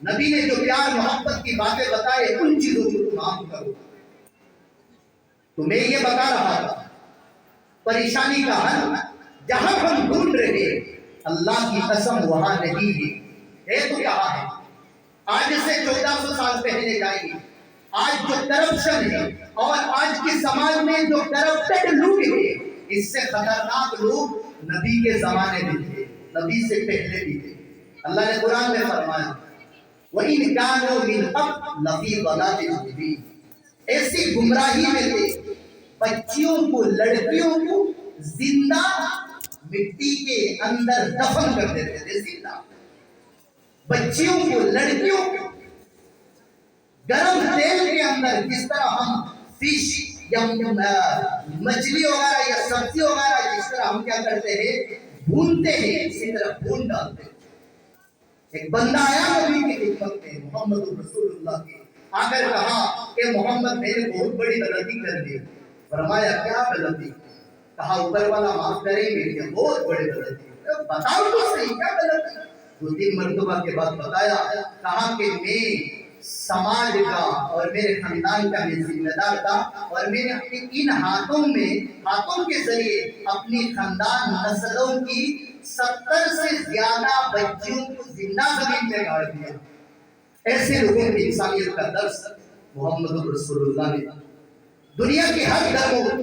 نبی نے جو پیار محبت کی باتیں بتائے ان چیزوں کو تم عام کرو. تو میں یہ بتا رہا تھا پریشانی کا حل جہاں ہم ڈھونڈ رہے اللہ کی قسم وہاں نہیں ہے تو کہاں ہے؟ آج سے 1400 سال پہلے جائیں گے. آج جو کرپشن ہے اور آج کے سماج میں جو کرپٹڈ لوگ ہیں اس سے خطرناک لوگ نبی کے زمانے میں تھے, نبی سے پہلے بھی تھے. اللہ نے قرآن میں فرمایا وَإِنْ كَانُوا مِنْ قَبْلُ لَفِي ضَلَالٍ مُبِينٍ, ایسی گمراہی میں تھے بچیوں کو لڑکیوں کو زندہ مٹی کے اندر دفن کر دیتے تھے. زندہ بچیوں کو لڑکیوں کو گرم تیل کے اندر جس طرح ہم فش یا مچھلی وغیرہ یا سبزی وغیرہ جس طرح ہم کیا کرتے ہیں بھونتے ہیں اسی طرح بھون ڈالتے ہیں. ایک بندہ آیا نبی کی خدمت میں محمد رسول اللہ کی, آ کر کہا کہ محمد میں نے بہت بڑی غلطی کر دی. فرمایا کیا غلطی؟ کہا اوپر والا معاف کریں گے کہ بہت بڑی غلطی. بتاؤ تو صحیح کیا غلطی؟ 2-3 مرتبہ کے بعد بتایا. کہا کہ میں سماج کا اور میرے خاندان کا میں ذمہ دار تھا اور میں نے اپنے ان ہاتھوں کے ذریعے اپنی خاندان نسلوں کی 70 سے زیادہ بچیوں کو زندہ زمین میں گاڑ دیا. ایسے لوگوں کی انسانیت کا درس محمد رسول اللہ نے دنیا کے ہر دھرموں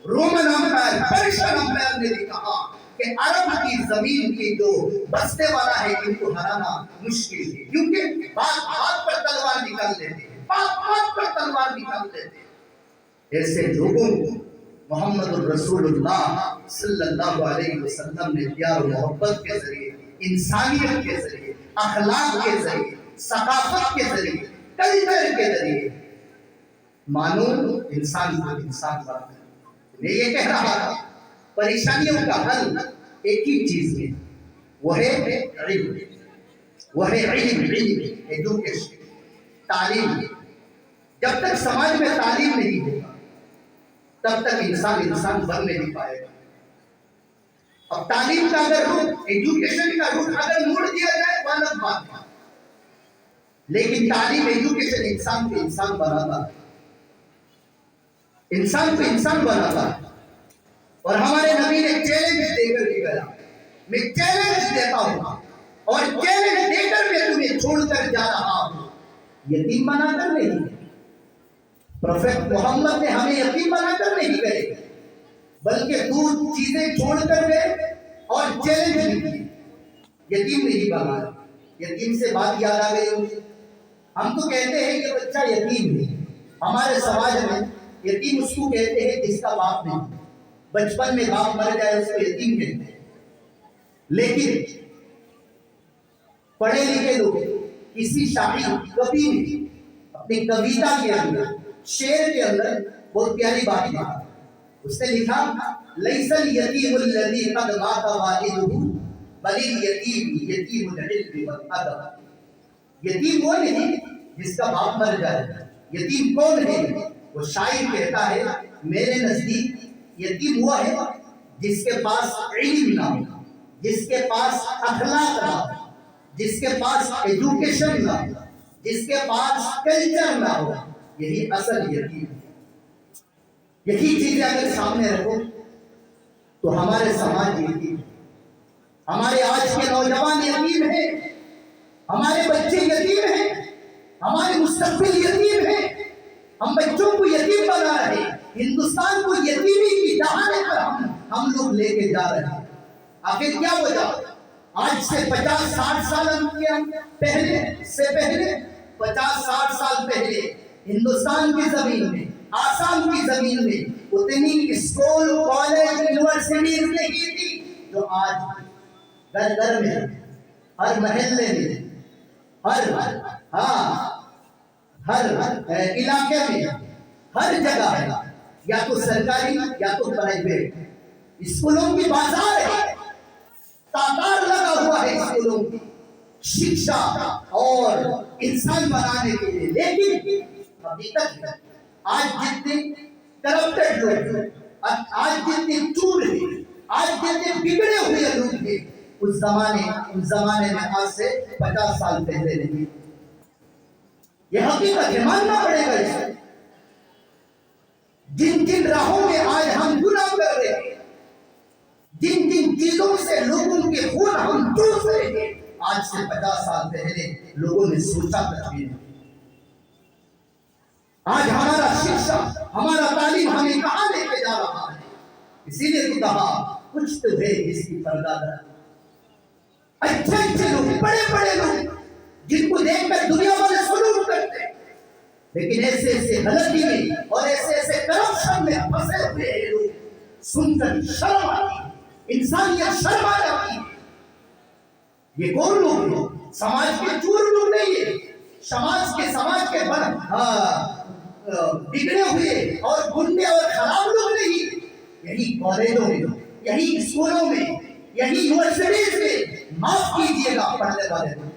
رومن امپائر پرشین امپائر نے بھی کہا کہ عرب کی زمین کی جو بستے والا ہے ان کو ہرانا مشکل ہے کیونکہ بات پر تلوار نکال لیتے ہیں, بات پر تلوار نکال لیتے ہیں. ایسے لوگوں کو محمد الرسول اللہ صلی اللہ علیہ وسلم نے پیار و محبت کے ذریعے, انسانیت کے ذریعے, اخلاق کے ذریعے, ثقافت کے ذریعے, کلچر کے ذریعے مانو انسان کو انسان بنانا. میں یہ کہہ رہا تھا پریشانیوں کا حل ایک ہی چیز ہے, وہ ہے علم, وہ ہے ایجوکیشن, تعلیم. جب تک سماج میں تعلیم نہیں ہوگا تب تک انسان بن نہیں پائے گا. اب تعلیم کا اگر روٹ, ایجوکیشن کا روٹ اگر موڑ دیا جائے وہ الگ بات ہے, لیکن تعلیم ایجوکیشن انسان کو انسان بناتا ہے, انسان کو انسان بناتا ہے. اور ہمارے نبی نے چیلنج دے کر بھی گیا, میں چیلنج دیتا ہوں اور چیلنج دے کر میں تمہیں چھوڑ کر جا رہا ہوں. یتیم بنا کر نہیں, پروفیٹ محمد نے ہمیں یتیم بنا کر نہیں گئے بلکہ دو چیزیں چھوڑ کر گئے اور چیلنج بھی کی. یتیم نہیں بنایا. یتیم سے بات یاد آ گئی مجھے. ہم تو کہتے ہیں کہ بچہ یتیم ہے, ہمارے سماج میں یتیم اس کو کہتے ہیں جس کا باپ نہیں, بچپن میں باپ مر جائے اس کو یتیم کہتے ہیں. لیکن پڑھے لکھے لوگ کسی شاعر کبھی بھی اپنی کویتا کے اندر, شعر کے اندر بہت پیاری بات کہا. اس نے لکھا لیس الیتیم الذی قد مات والدہ بل الیتیم یتیم العلم والادب. یتیم وہ نہیں جس کا باپ مر جائے. یتیم کون ہے؟ وہ شاعر کہتا ہے میرے نزدیک یتیم وہ ہے جس کے پاس علم نہ ہو, جس کے پاس اخلاق نہ ہو, جس کے پاس ایجوکیشن نہ ہو, جس کے پاس کلچر نہ ہو. یہی اصل یتیم ہے. یہی چیزیں اگر سامنے رکھو تو ہمارے سماج یتیم ہے, ہمارے آج کے نوجوان یتیم ہیں, ہمارے بچے یتیم ہیں, ہمارے مستقبل یتیم ہیں. ہم بچوں کو یتیم بنا رہے ہیں, ہندوستان کو یتیمی کی دہانے پر ہم لوگ لے کے جا رہے ہیں. آخر کیا وجہ؟ آج سے 50-60 سال پہلے 50-60 سال پہلے ہندوستان کی زمین میں, آسام کی زمین میں اتنی اسکول, کالج, یونیورسٹیز نہیں تھی جو آج گھر گھر میں, ہر محلے میں, ہر علاقے میں, ہر جگہ ہے. یا تو سرکاری یا تو پرائیویٹ اسکولوں کی بازار ہے, تاتار لگا ہوا ہے اسکولوں کی شکشا اور انسان بنانے کے لیے. لیکن ابھی تک آج جتنے کرپٹڈ لوگ ہیں, آج جتنے چور ہیں, آج جتنے بگڑے ہوئے لوگ ہیں, اس زمانے میں آج سے 50 سال پہلے نہیں. یہ حقیقت ہے، ماننا پڑے گا اسے۔ جن جن راہوں میں آج ہم گناہ کر رہے ہیں، جن جن چیزوں سے لوگوں کے خون ہم چوس رہے ہیں، آج سے 50 سال پہلے لوگوں نے سوچا تک بھی نہیں۔ آج ہمارا شکشا، ہمارا تعلیم ہمیں کہاں لے کے جا رہا ہے؟ اسی لیے تو کہا کچھ تو ہے جس کی پردہ نہ۔ اچھے اچھے لوگ، بڑے بڑے لوگ جن کو دیکھ کر دنیا والے سلوک کرتے ہیں، لیکن ایسے ایسے غلطی میں اور ایسے ایسے کرپشن میں پھنسے ہوئے ہیں لوگ، سن کر شرم آتی ہے، انسانیت شرم آ جاتی ہے۔ یہ کون لوگ ہیں؟ سماج کے چور لوگ نہیں ہے، سماج کے بگڑے ہوئے اور گنڈے اور خراب لوگ نہیں۔ یہی کالجوں میں، یہی اسکولوں میں، یہی یونیورسٹیز میں، معاف کیجیے گا پڑھنے والے لوگ،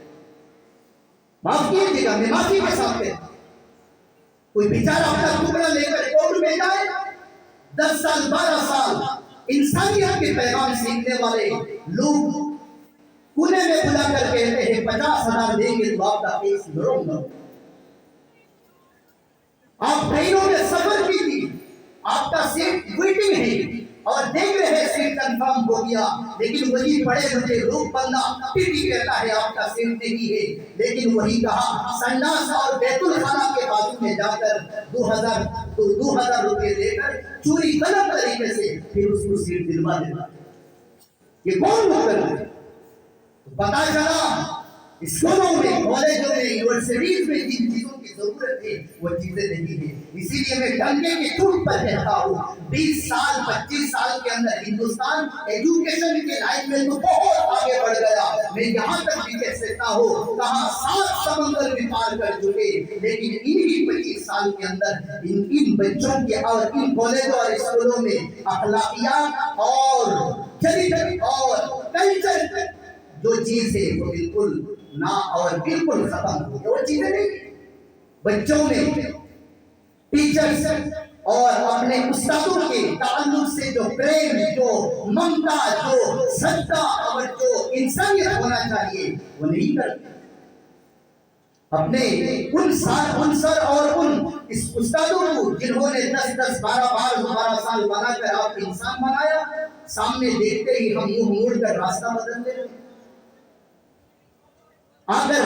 معاف کیجیے گا، میں معافی کے ساتھ کہتا ہوں۔ کوئی بیچارہ اپنا ٹکڑا لے کر کورٹ میں جائے، 10 سال 12 سال انسانیت کے پیغام سیکھنے والے لوگ کونے میں بلا کر کہتے ہیں 50,000 دیں گے تو آپ کا کیس لڑوں گا۔ آپ ٹرینوں میں سفر کیجیے، آپ کا سیٹ ویٹنگ ہے اور دیکھ رہے ہیں سیٹ کنفرم ہو گیا، لیکن وہی بڑے بڑے لوگ بندہ ٹی ٹی کہتا ہے آپ کا سیٹ نہیں ہے، لیکن وہی کہا سنڈاس اور بیت الخلا کے بازو میں جا کر 2000 روپے دے کر چوری غلط طریقے سے پھر اس کو سیٹ دلوا دیتا۔ یہ کون لوگ کر رہے ہیں؟ پتا چلا اسکولوں میں، کالجوں میں، یونیورسٹیز میں جن چیزوں کی ضرورت ہے وہ چیزیں نہیں ہیں۔ اسی لیے میں ڈنڈے کے چوٹ پر کہتا ہوں 20 سال 25 سال کے اندر ہندوستان ایجوکیشن کے لائن میں تو بہت آگے بڑھ گیا۔ میں یہاں تک بھی کہہ سکتا ہوں کہاں 7 سمندر بھی پار کر چکے، لیکن انہی 25 سال کے اندر ان بچوں کے اور ان کالجوں اور اسکولوں میں اخلاقیات اور چریتر اور کلچر جو چیز ہے وہ بالکل نہ اور بالکل ختم ہو گئی۔ وہ چیزیں نہیں، بچوں میں ٹیچرز اور اپنے استادوں کے تعلق سے جو پریم، جو ممتا، جو صدقہ اور جو انسانیت ہونا چاہیے وہ نہیں کرتے۔ اپنے ان سر اور ان استادوں کو جنہوں نے 10 12 سال بنا کر آپ کو انسان بنایا، سامنے دیکھتے ہی ہم منہ موڑ کر راستہ بدل دے۔ اگر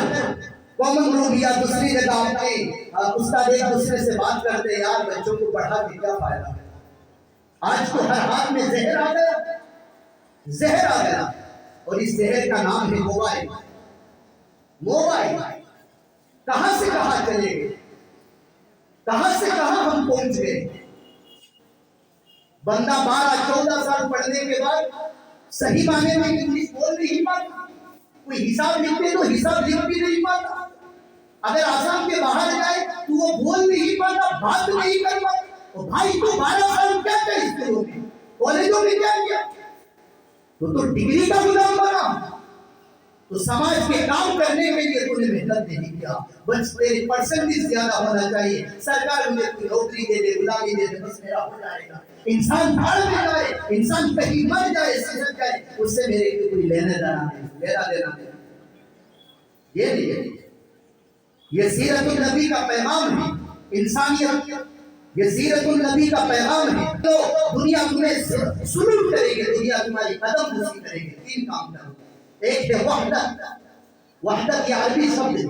کامن روم یا دوسری جگہ اپنے استاد ایک دوسرے سے بات کرتے ہیں، یار بچوں کو پڑھا کے کیا فائدہ؟ آج تو ہر ہاتھ میں زہر آ گیا اور اس زہر کا نام ہے موبائل۔ کہاں سے کہاں چلے گئے، کہاں سے کہاں ہم پہنچ گئے۔ بندہ 12-14 سال پڑھنے کے بعد صحیح معنی میں انگلش بول نہیں پاتا، کوئی حساب لکھتے تو حساب لکھ بھی نہیں پاتا، اگر آسام کے باہر جائے تو وہ بول نہیں پاتا، بات نہیں کر پاتا۔ بھائی تو 12 سال کیا کیا اسکولوں میں، کالجوں میں کیا کیا؟ تو ڈگری کا غلام بنا، تو سماج کے کام کرنے کے لیے تو نے محنت نہیں کیا۔ بس میری پرسنٹیج زیادہ ہونا چاہیے، سرکار مجھے کوئی نوکری دے دے، غلامی دے دے، بس میرا ہو جائے گا۔ انسان بھاڑ میں جائے، انسان کہیں مر جائے، سجد جائے، اس سے میرے کوئی لینا دینا نہیں، میرا دینا دینا یہ نہیں۔ یہ سیرت النبی کا پیغام ہے، انسانیت، یہ سیرت النبی کا پیغام ہے۔ تو دنیا تمہیں سلوک کرے گی، دنیا تمہاری قدم بوسی کرے گی۔ 3 کام کرو۔ ایک ہے وحدت۔ وحدت یہ عربی شبد ہے،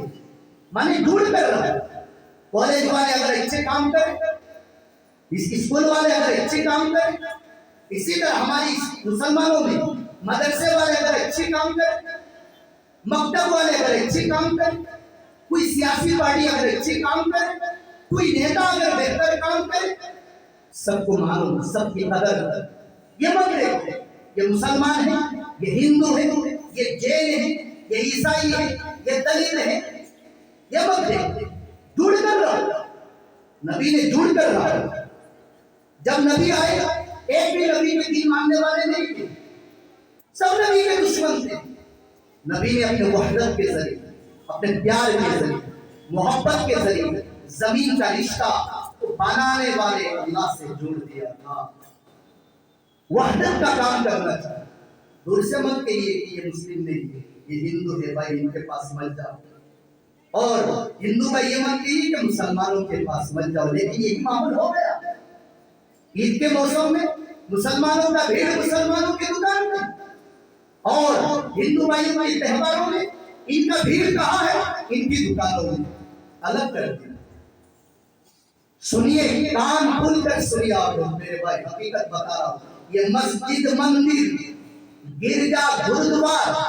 مانے جڑ کر رہو۔ کالج والے اگر اچھے کام کریں، اسکول والے اگر اچھے کام کریں، اسی طرح ہماری مسلمانوں میں مدرسے والے اگر اچھے کام کریں، مکتب والے اگر اچھے کام کریں، کوئی سیاسی پارٹی اگر اچھے کام کرے، کوئی نیتا اگر بہتر کام کرے، سب کو معلوم، سب کی قدر۔ یہ مت دیکھو یہ مسلمان ہے، یہ ہندو ہے، یہ جین ہے، یہ عیسائی ہے، یہ دلت ہے، یہ مت دیکھو۔ جڑ کر رہو، نبی نے جڑ کر رہا۔ جب نبی آئے ایک بھی نبی کے دین ماننے والے نہیں تھے، سب نبی کے دشمن تھے۔ نبی نے اپنے وحدت کے ذریعے، اپنے پیار کے ذریعے، محبت کے ذریعے زمین کا رشتہ بنانے والے اللہ سے جوڑ دیا تھا۔ وحدت کا کام کرنا چاہیے، دور سے مت کہیے کہ یہ مسلم نہیں ہے، یہ ہندو ہے، بھائی ان کے پاس مت جاؤ۔ اور ہندو کا یہ مت کہیے کہ مسلمانوں کے پاس مت جاؤ، لیکن یہی معامل ہو گیا عید کے موسم میں مسلمانوں کا بھیڑ مسلمانوں کی دکان میں، اور ہندو بھائیوں کے تہواروں میں ان کا بھیڑ کہاں ہے؟ ان کی دکانوں میں۔ الگ کر دیا۔ سنیے، کان کھول کر سنیے آپ لوگ، میرے بھائی حقیقت بتا رہا ہوں، یہ مسجد، مندر، گرجا، گرودوارا،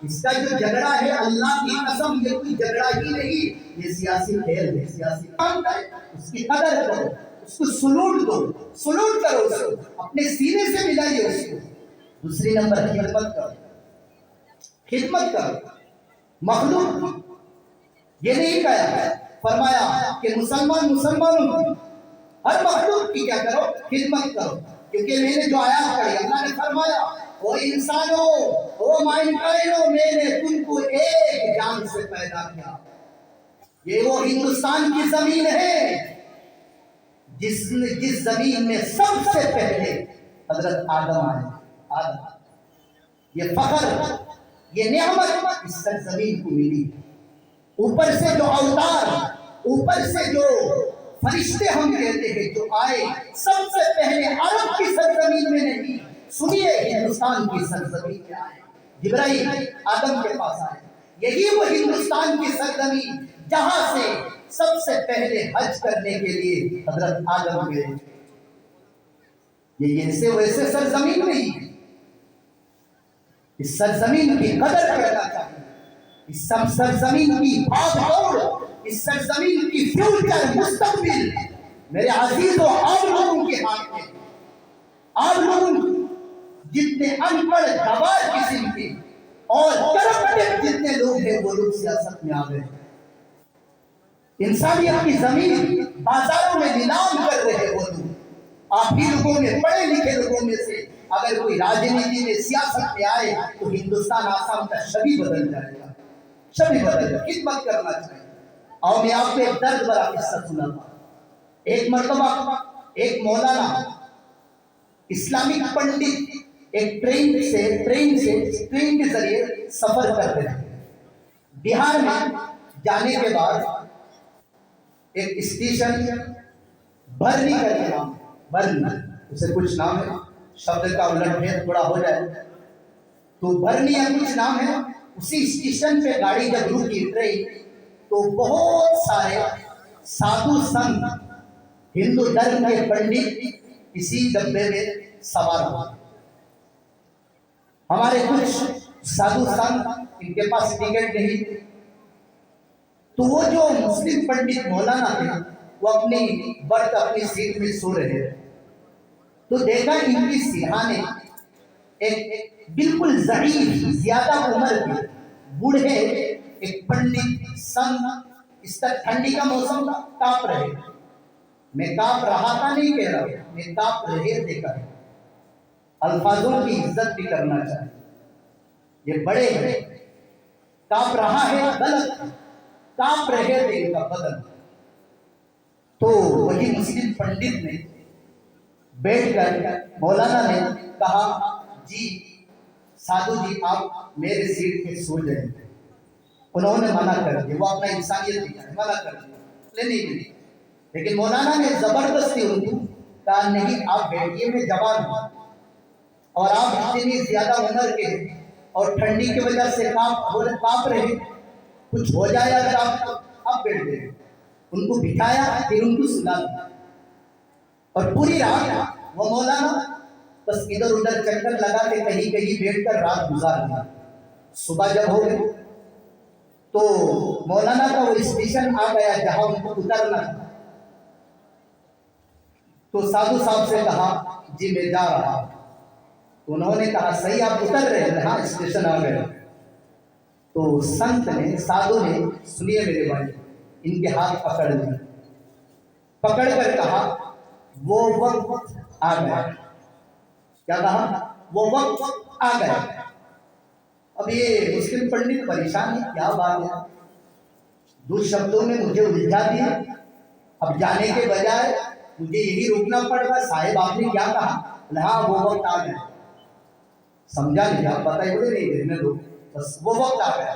اس کا جو جھگڑا ہے اللہ کی قسم یہ کوئی جھگڑا ہی نہیں، یہ سیاسی کھیل ہے، سیاسی کام ہے۔ اس کی قدر کرو، اس کو سلوٹ دو، سلوٹ کرو، اس کو اپنے سینے سے ملائیے اس کو۔ دوسری نمبر خدمت کرو، خدمت کرو مخلوق کی۔ یہ نہیں کہا، فرمایا کہ مسلمانوں کی، ہر مخلوق کی کیا کرو؟ خدمت کرو، کیونکہ میں نے جو آیات پڑھی اللہ نے فرمایا او انسانوں، او مائنکائنوں، میں نے تم کو ایک جان سے پیدا کیا۔ یہ وہ ہندوستان کی زمین ہے جس زمین میں سب سے پہلے حضرت آدم آئے۔ آدم، یہ فخر، یہ نعمت اس سرزمین کو ملی۔ اوپر سے جو اوتار، اوپر سے جو فرشتے ہم کہتے ہیں جو آئے، سب سے پہلے عرب کی سرزمین میں نہیں، سنیے ہندوستان کی سرزمین میں آئے۔ جبرائیل آدم کے پاس آئے، یہی وہ ہندوستان کی سرزمین جہاں سے سب سے پہلے حج کرنے کے لیے حضرت آدم گئے۔ یہ ایسے ویسے سرزمین نہیں ہے، اس سرزمین کی قدر کرنا چاہیے، اس سرزمین کی بھاگ دوڑ، اس سرزمین کی فیوچر، مستقبل میرے عزیزوں آپ لوگوں کے ہاتھ میں۔ آپ لوگ جتنے ان پڑھ گوار قسم کے اور کرپٹڈ جتنے لوگ ہیں وہ لوگ سیاست میں آ گئے، انسانیت کی زمین بازاروں میں نیلام کر رہے وہ لوگ۔ آپ ہی لوگوں میں، پڑھے لکھے لوگوں میں سے اگر کوئی راجنیتی میں، سیاست میں آئے تو ہندوستان آسام کا شبی بدل جائے گا، شبی بدل جائے گا۔ خدمت کرنا چاہیے۔ اور میں آپ کو ایک درد بھرا قصہ سنا تھا۔ ایک مرتبہ ایک مولانا اسلامک پنڈت ایک ٹرین کے ذریعے سفر کر رہے تھے۔ بہار میں جانے کے بعد ایک اسٹیشن برنی کا نام، برنی اسے کچھ نام ہے، شبد کا الٹ پھیر تھوڑا ہو جائے تو برنی یا کچھ نام ہے۔ اسی اسٹیشن پہ گاڑی جب رکی ٹرین تو بہت سارے سادھو سنت، ہندو دھرم کے پنڈت اسی ڈبے میں سوار ہوئے۔ ہمارے کچھ سادھو سنت ان کے پاس ٹکٹ نہیں، تو وہ جو مسلم پنڈت مولانا تھے وہ اپنی برتھ، اپنی سیٹ میں سو رہے تھے، تو دیکھا ان کی سرہانے ایک بالکل ضعیف، زیادہ عمر کے بوڑھے ایک پنڈت سنت، اس طرح ٹھنڈی کا موسم تھا، کانپ رہے۔ میں کانپ رہا تھا نہیں کہہ رہا، میں کانپ رہے دیکھا ہے۔ الفاظوں کی عزت بھی کرنا چاہیے، یہ بڑے ہیں، کانپ رہا ہے غلط، کانپ رہے تھے ان کا بدن۔ تو وہی مسلم پنڈت نے بیٹھ کر مولانا نے کہا جی سادھو جی آپ میرے سیٹ پہ سو جائیں۔ انہوں نے منع کر دیا، وہ اپنا انسانیت دکھایا، منع کر دیا، نہیں ملی۔ لیکن مولانا نے زبردستی ان کو کہا نہیں آپ بیٹھیے، میں جوان ہوں اور آپ اتنی زیادہ عمر کے اور ٹھنڈی کی وجہ سے کانپ رہے، کچھ ہو جائے اگر آپ بیٹھ گئے۔ ان کو بٹھایا، پھر ان کو سلا دیا، اور پوری رات وہ مولانا بس ادھر ادھر چکر لگا کے کہیں کہیں بیٹھ کر رات گزار دیا۔ صبح جب ہو گئی تو مولانا کا وہ اسٹیشن آ گیا جہاں ان کو اترنا تھا، تو سادھو صاحب سے کہا جی میں جا رہا ہوں۔ تو انہوں نے کہا صحیح آپ اتر رہے ہیں؟ ہاں اسٹیشن آ گئے۔ تو سنت نے، سادھو نے، سنیے میرے بھائی، ان کے ہاتھ پکڑ لیے، پکڑ کر کہا وہ وقت آ گیا۔ کیا کہا؟ وہ وقت آ گیا۔ اب یہ مسلم پنڈت پریشان ہے، کیا بات ہے، دو شبدوں میں مجھے الجھا دیا، اب جانے کے بجائے مجھے یہی روکنا پڑ گا۔ صاحب آپ نے کیا کہا؟ ہاں وہ وقت آ گیا۔ سمجھا نہیں، آپ بتائیے، بولے نہیں دیکھنے دو، بس وہ وقت آ گیا۔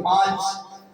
5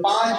5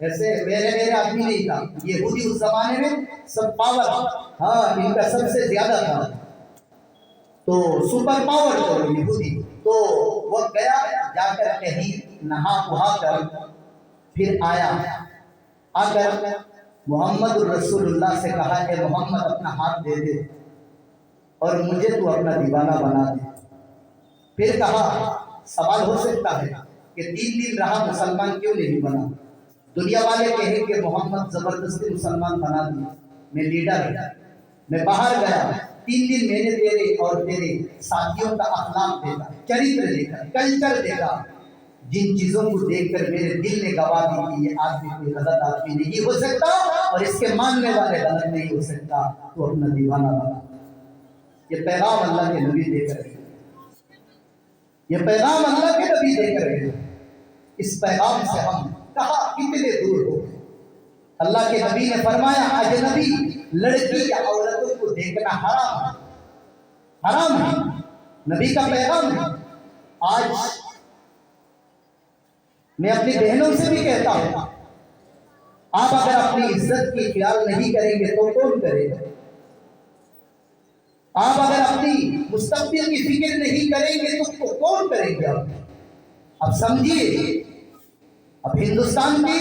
ایسے میرے آدمی نہیں تھا، یہودی اس زمانے میں سب پاور، ہاں ان کا سب سے زیادہ تھا، تو سپر پاور تو یہودی. تو وہ گیا، جا کر کہیں نہا وہا کر پھر آیا، آ کر محمد الرسول اللہ سے کہا کہ محمد اپنا ہاتھ دے دے اور مجھے تو اپنا دیوانہ بنا دے. پھر کہا سوال ہو سکتا ہے کہ 3 دن رہا مسلمان کیوں نہیں بنا؟ دنیا والے کہیں کہ محمد زبردستی مسلمان بنا دیا، میں لیڈر ہوں، میں باہر گیا 3 دن میں نے تیرے اور تیرے ساتھیوں کا اخلاق دیکھا، چرتر دیکھا، کلچر دیکھا، جن چیزوں کو دیکھ کر میرے دل نے گواہ دی کہ یہ آدمی کوئی غلط آدمی نہیں ہو سکتا اور اس کے ماننے والے غلط نہیں ہو سکتا، تو اپنا دیوانہ بنا. یہ پیغام اللہ کے نبی دے کر گئے، یہ پیغام اللہ کے نبی دے کر گئے. اس پیغام سے ہم کہاں کتنے دور ہو. اللہ کے نبی نے فرمایا اجنبی لڑکی یا عورتوں کو دیکھنا حرام ہے، حرام ہے، نبی کا پیغام ہے. آج میں اپنی بہنوں سے بھی کہتا ہوں، آپ اگر اپنی عزت کی خیال نہیں کریں گے تو کون کرے گا؟ آپ اگر اپنی مستقبل کی فکر نہیں کریں گے تو کون کریں گے؟ اب سمجھیے، اب ہندوستان کی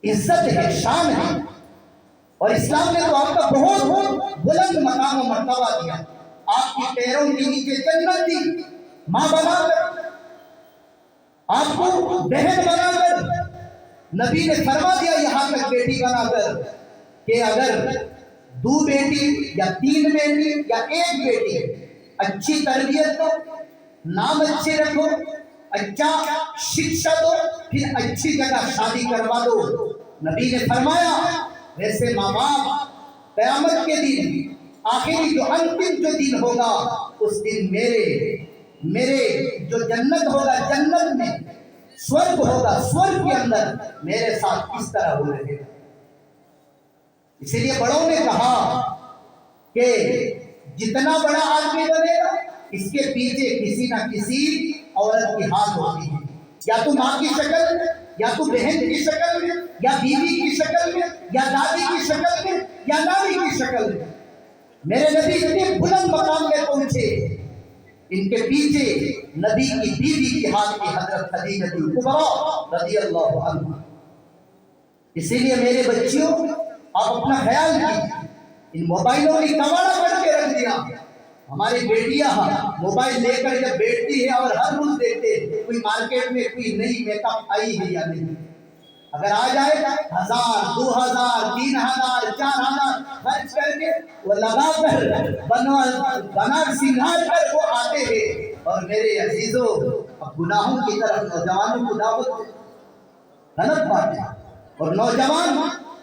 عزت ہے، شان ہے، اور اسلام نے تو آپ کا بہت بلند مقام و مرتبہ دیا. آپ کی پیروں کے نیچے جنت دی، ماں بنا کر، آپ کو بہن بنا کر، نبی نے فرما دیا یہاں تک بیٹی بنا کر کہ اگر 2 بیٹی یا 3 بیٹی یا 1 بیٹی، اچھی تربیت دو، نام اچھے رکھو، اچھا شکشا دو، پھر اچھی جگہ شادی کروا دو. نبی نے فرمایا ویسے ماں باپ قیامت کے دن، آخری جو انتم جو دن ہوگا، اس دن میرے جو جنت ہوگا، جنت میں سورگ ہوگا، سورگ کے اندر میرے ساتھ کس طرح ہو رہے گا. اسی لیے بڑوں نے کہا کہ جتنا بڑا آدمی بنے گا اس کے پیچھے کسی نہ کسی عورت کی ہاتھ ہوتی ہے، یا تو ماں کی شکل میں، یا تو بہن کی شکل میں، یا بیوی کی شکل میں، یا دادی کی شکل میں، یا نانی کی شکل میں. میرے نبی اتنے بلند مقام میں پہنچے، ان کے پیچھے نبی کی بیوی کی ہاتھ کی حضرت خدیجہ کبریٰ رضی اللہ عنہ. اسی لیے میرے بچیوں، آپ اپنا خیال کیجیے، ان موبائلوں نے کمانہ بن کے رکھ دیا. ہماری بیٹیاں موبائل لے کر جب بیٹھتی ہے اور ہر روز دیکھتے ہیں کوئی مارکیٹ میں کوئی نئی میک اپ آئی ہے یا نہیں. اگر آ جائے 1000 2000 3000 4000 خرچ کر کے وہ لگا کر بنا سنگھار کر وہ آتے ہیں. اور میرے عزیزوں، اب گناہوں کی طرف نوجوانوں کو دعوت دے، غلط بات ہے. اور نوجوان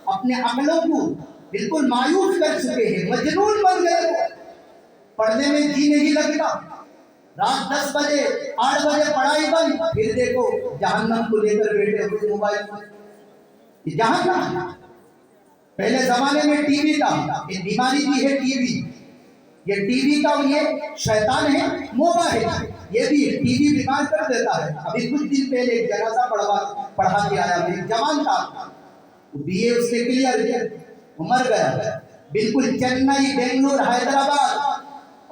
اپنے عقلوں کو بالکل مایوس کر چکے ہیں، مجنون بن گئے، پڑھنے میں جی نہیں لگتا. رات 10 بجے 8 بجے پڑھائی بند، پھر دیکھو جہنم کو لے کر بیٹھے ہوئے موبائل پر. یہ جہاں کا پہلے زمانے میں ٹی وی تھا، یہ بیماری بھی ہے ٹی وی. یہ ٹی وی کا یہ شیطان ہے، موبائل یہ بھی ٹی وی بیمار کر دیتا ہے. ابھی کچھ دن پہلے ایک جنازہ پڑھا کے آیا، ایک جوان تھا، بی اے اس نے کلیئر کیا، مر گیا. بالکل چنئی، بنگلور، حیدرآباد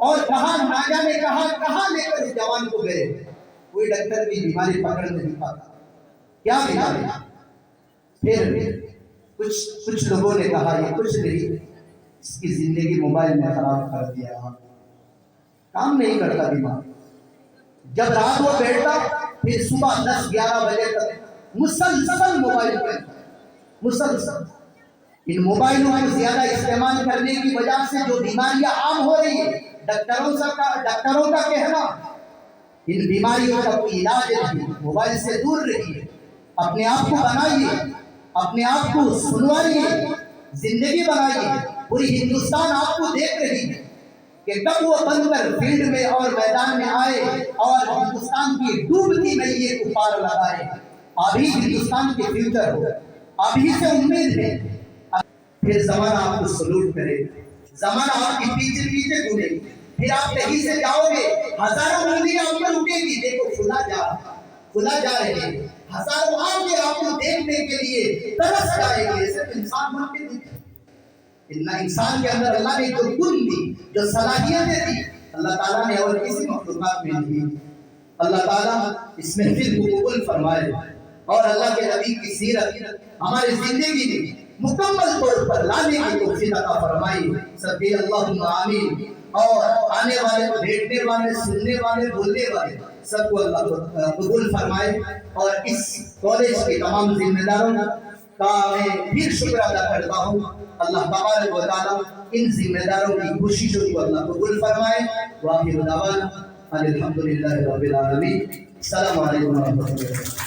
اور کہاں نہ جانے کہاں لے کر اس جوان کو گئے. کوئی ڈاکٹر بھی بیماری پکڑ نہیں پاتا. کیا بیماری؟ پھر کچھ لوگوں نے کہا یہ کچھ نہیں، اس کی زندگی موبائل نے خراب کر دیا، کام نہیں کرتا دماغ. جب رات وہ بیٹھتا پھر صبح 10-11 بجے تک مسلسل موبائل پر، مسلسل. ان موبائلوں کو زیادہ استعمال کرنے کی وجہ سے جو بیماریاں عام ہو رہی ہیں، ڈاکٹروں کا کہنا ان بیماریوں کا کوئی علاج نہیں. موبائل سے دور رہیے، اپنے آپ کو بنائیے، اپنے آپ کو سنوائیے، زندگی بنائیے. پوری ہندوستان آپ کو دیکھ رہی ہے کہ کب وہ بن کر فیلڈ میں اور میدان میں آئے اور ہندوستان کی ڈوبتی نئیے کو پار لگائے. ابھی ہندوستان کے فیوچر ہو، ابھی سے امید ہے. پھر زمانہ آپ کو سلوٹ کرے، زمانہ آپ کی پیچھے گھومے گی. پھر آپ کہیں سے جاؤ گے، ہزاروں انگلیاں اوپر اٹھے گی، دیکھو خدا جا رہے ہیں. ہزاروں آنکھیں آپ کو دیکھنے کے لیے ترس جائے گی، صرف انسان بن کے دیکھے۔ انسان کے اندر اللہ نے جو گن دی، جو صلاحیتیں دی، اللہ تعالیٰ نے اور کسی مخلوقات میں دی۔ اللہ تعالیٰ اس محفل کو قبول فرمائے اور اللہ کے نبی کی سیرت ہماری زندگی میں مکمل طور پر لانے کی توفیق عطا فرمائی۔ سب کے اللہم آمین۔ اور آنے والے، بیٹھنے والے، سننے والے، بولنے والے سب کو اللہ قبول فرمائے۔ اور اس کالج کے تمام ذمہ داروں کا میں پھر شکر ادا کرتا ہوں۔ اللہ تبارک و تعالیٰ ان ذمہ داروں کی کوششوں کو اللہ قبول فرمائے۔ وآخر دعوانا الحمدللہ رب العالمین۔ السلام علیکم ورحمۃ اللہ۔